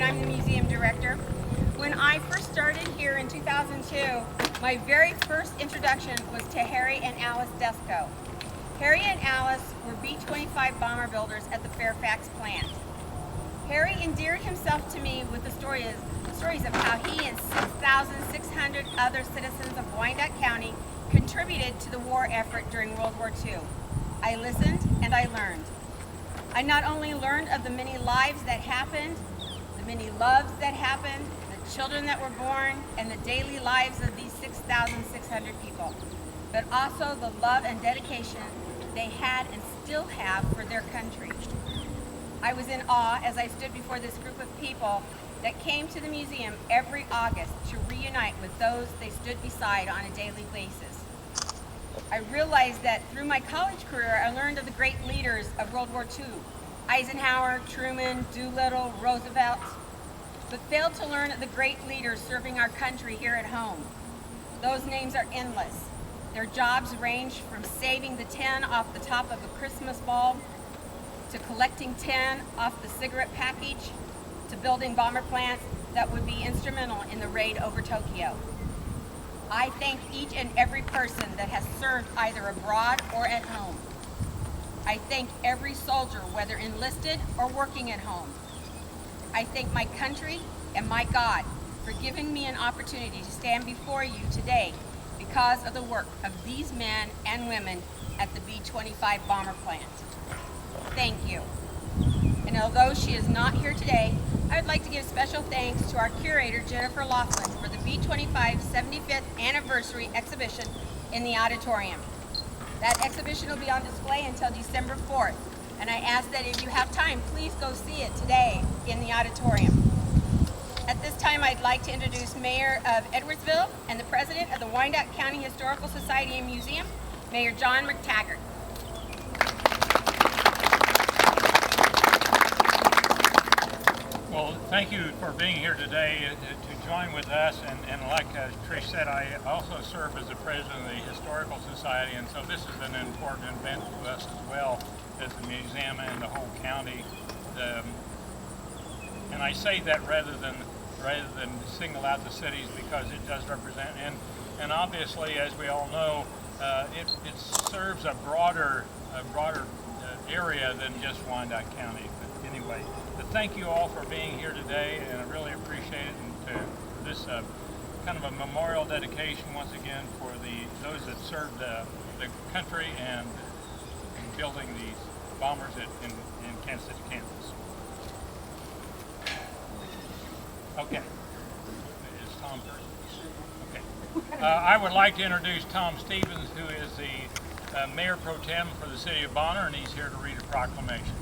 I'm the museum director. When I first started here in 2002, my very first introduction was to Harry and Alice Desco. Harry and Alice were B-25 bomber builders at the Fairfax plant. Harry endeared himself to me with the stories of how he and 6,600 other citizens of Wyandotte County contributed to the war effort during World War II. I listened and I learned. I not only learned of the many lives that happened, the many loves that happened, the children that were born, and the daily lives of these 6,600 people, but also the love and dedication they had and still have for their country. I was in awe as I stood before this group of people that came to the museum every August to reunite with those they stood beside on a daily basis. I realized that through my college career, I learned of the great leaders of World War II, Eisenhower, Truman, Doolittle, Roosevelt, but failed to learn of the great leaders serving our country here at home. Those names are endless. Their jobs range from saving the tin off the top of a Christmas bulb, to collecting tin off the cigarette package, to building bomber plants that would be instrumental in the raid over Tokyo. I thank each and every person that has served either abroad or at home. I thank every soldier, whether enlisted or working at home. I thank my country and my God for giving me an opportunity to stand before you today because of the work of these men and women at the B-25 bomber plant. Thank you. And although she is not here today, I would like to give special thanks to our curator, Jennifer Laughlin, for the B-25 75th anniversary exhibition in the auditorium. That exhibition will be on display until December 4th, and I ask that if you have time, please go see it today in the auditorium. At this time, I'd like to introduce Mayor of Edwardsville and the President of the Wyandotte County Historical Society and Museum, Mayor John McTaggart. Well, thank you for being here today to join with us, and like Trish said, I also serve as the president of the Historical Society, and so this is an important event to us as well as the museum and the whole county. And I say that rather than single out the cities because it does represent, and obviously, as we all know, it serves a broader area than just Wyandotte County. But anyway. But thank you all for being here today, and I really appreciate it. And for this kind of a memorial dedication once again for those that served the country and in building these bombers in Kansas City, Kansas. Okay. Is Tom first? Okay. I would like to introduce Tom Stevens, who is the Mayor Pro Tem for the City of Bonner, and he's here to read a proclamation.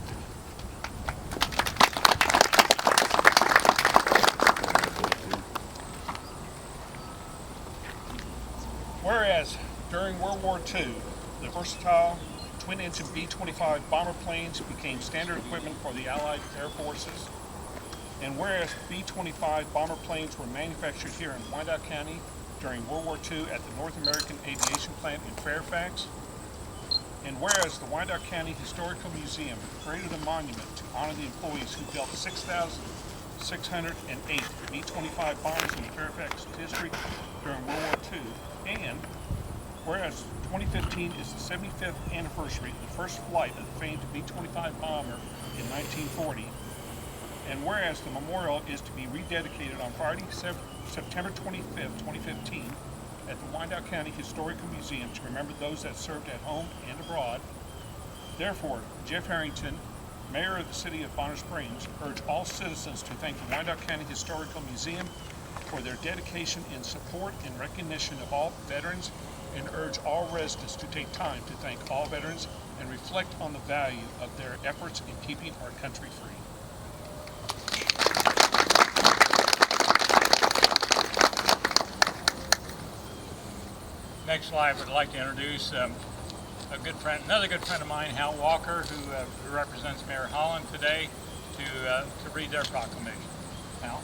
Whereas during World War II, the versatile twin-engine B-25 bomber planes became standard equipment for the Allied Air Forces, and whereas B-25 bomber planes were manufactured here in Wyandotte County during World War II at the North American Aviation Plant in Fairfax, and whereas the Wyandotte County Historical Museum created a monument to honor the employees who built 6,608 B-25 bombers in Fairfax district during World War II, and whereas 2015 is the 75th anniversary of the first flight of the famed B-25 bomber in 1940, and whereas the memorial is to be rededicated on Friday, September 25th, 2015, at the Wyandotte County Historical Museum to remember those that served at home and abroad, therefore, Jeff Harrington, Mayor of the City of Bonner Springs, urge all citizens to thank the Wyandotte County Historical Museum for their dedication in support and recognition of all veterans, and urge all residents to take time to thank all veterans and reflect on the value of their efforts in keeping our country free. Next slide, I would like to introduce another good friend of mine, Hal Walker, who represents Mayor Holland today, to read their proclamation. Hal.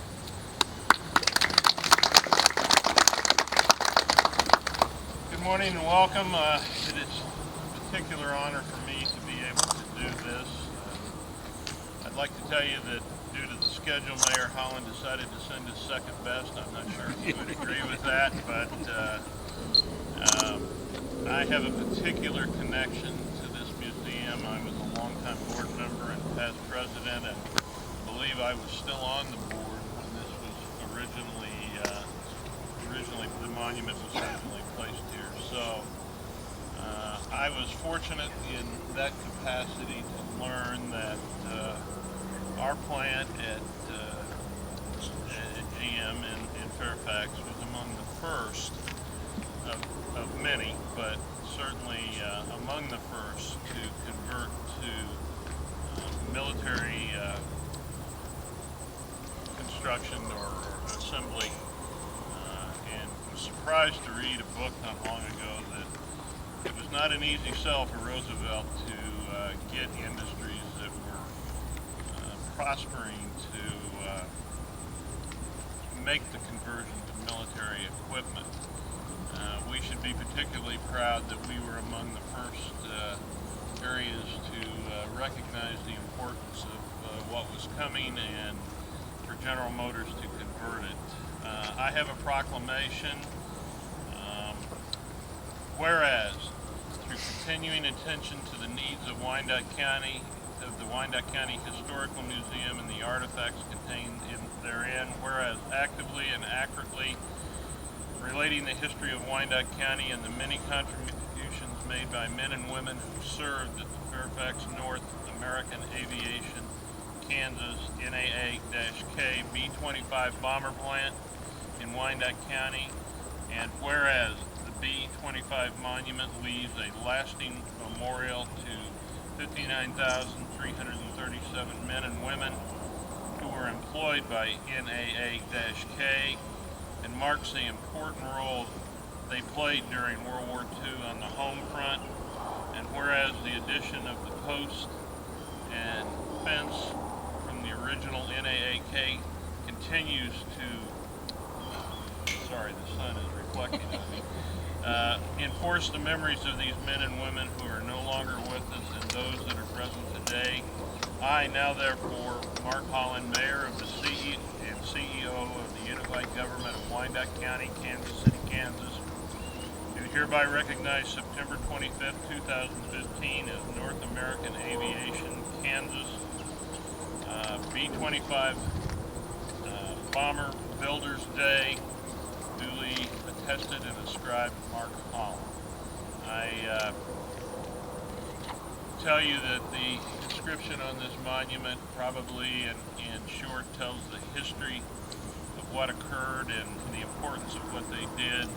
Good morning and welcome. It is a particular honor for me to be able to do this. I'd like to tell you that due to the schedule, Mayor Holland decided to send his second best. I'm not sure if you would agree with that, but I have a particular connection to this museum. I was a longtime board member and past president, and I believe I was still on the board when this was originally the monument was originally placed here. So I was fortunate in that capacity to learn that our plant at GM in Fairfax was among the first of many, but certainly among the first to convert to military construction or assembly. And was surprised to read a book not long ago that it was not an easy sell for Roosevelt to get industries that were prospering to make the conversion to military equipment. We should be particularly proud that we were among the first areas to recognize the importance of what was coming and for General Motors to convert it. I have a proclamation. Whereas, through continuing attention to the needs of Wyandotte County, of the Wyandotte County Historical Museum and the artifacts contained therein, whereas actively and accurately relating the history of Wyandotte County and the many contributions made by men and women who served at the Fairfax North American Aviation, Kansas, NAA-K B-25 bomber plant in Wyandotte County, and whereas the B-25 monument leaves a lasting memorial to 59,337 men and women who were employed by NAA-K and marks the important role they played during World War II on the home front, and whereas the addition of the post and fence from the original NAA-K continues to, sorry, the sun is reflecting on me, enforce the memories of these men and women who are no longer with us and those that are present today. I now therefore, Mark Holland, Mayor of the CEO of the Unified Government of Wyandotte County, Kansas City, Kansas, do hereby recognize September 25th, 2015 as North American Aviation, Kansas, B-25 Bomber Builders Day, duly attested and ascribed Mark Holland. I tell you that the inscription on this monument probably in short tells the history of what occurred and the importance of what they did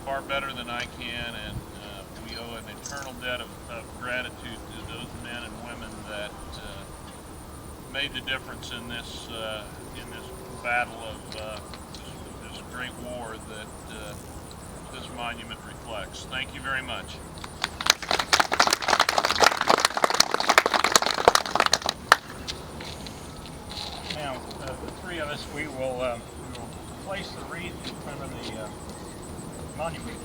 far better than I can, and we owe an eternal debt of gratitude to those men and women that made the difference in this battle of this great war that this monument reflects. Thank you very much. Now, the three of us, we will place the wreath in front of the monument.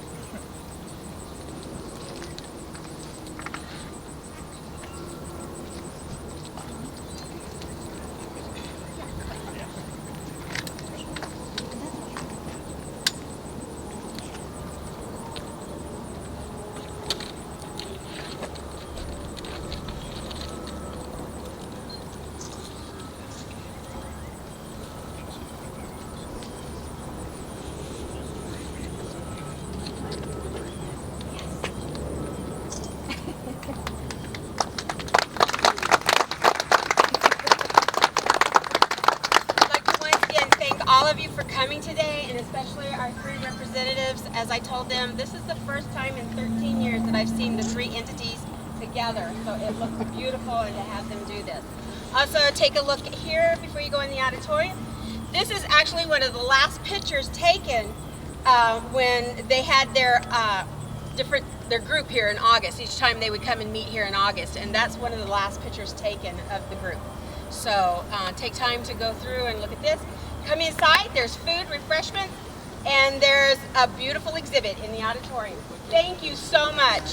All of you for coming today, and especially our three representatives. As I told them, this is the first time in 13 years that I've seen the three entities together, so it looks beautiful, and to have them do this. Also, take a look here before you go in the auditorium. This is actually one of the last pictures taken when they had their group here in August. Each time they would come and meet here in August, and that's one of the last pictures taken of the group. So take time to go through and look at this. Come inside, there's food, refreshments, and there's a beautiful exhibit in the auditorium. Thank you so much.